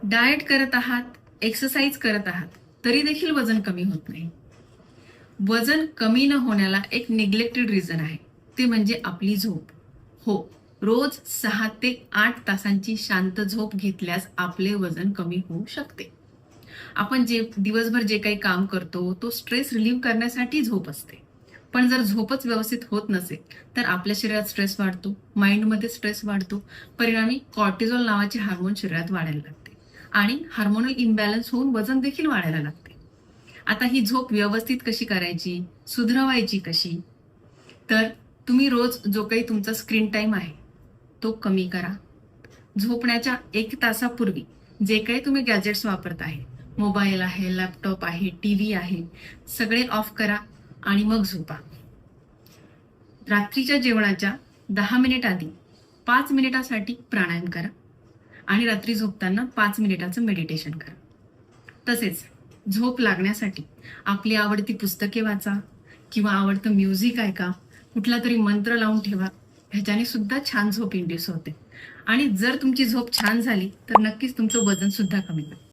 Diet करत आहात, exercise करत आहात, तरी देखील वजन कमी होत नाही. वजन कमी न होण्याला एक निग्लेक्टेड रिझन आहे. ते म्हणजे आपली झोप. हो, रोज 6 ते 8 तासांची शांत झोप घेतल्यास आपले वजन कमी होऊ शकते. आपण दिवसभर जे काही काम करतो, तो स्ट्रेस रिलीव्ह करण्यासाठी झोप असते. पण जर झोपच व्यवस्थित होत नसेल, तर आपल्या शरीरात स्ट्रेस वाढतो, माइंडमध्ये स्ट्रेस वाढतो. परिणामी कॉर्टिझॉल नावाचे हार्मोन शरीरात वाढायला लागते आणि हार्मोनल इम्बॅलन्स होऊन वजन देखील वाढायला लागते. आता ही झोप व्यवस्थित कशी करायची, सुधरवायची कशी? तर तुम्ही रोज जो काही तुमचा स्क्रीन टाइम आहे, तो कमी करा. झोपण्याच्या 1 तासापूर्वी जे काही तुम्ही गॅजेट्स वापरत आहे, मोबाईल आहे, लॅपटॉप आहे, टीव्ही आहे, सगळे ऑफ करा आणि मग झोपा. रात्रीच्या जेवणाच्या 10 मिनिट आधी 5 मिनिटासाठी प्राणायाम करा आणि रात्री झोपताना 5 मिनिटाचं मेडिटेशन करा. तसेच झोप लागण्यासाठी आपली आवडती पुस्तके वाचा किंवा आवडतं म्युझिक ऐका, कुठला तरी मंत्र लावून ठेवा. ह्याच्याने सुद्धा छान झोप इंड्यूस होते आणि जर तुमची झोप छान झाली तर नक्कीच तुमचं वजन सुद्धा कमी होईल.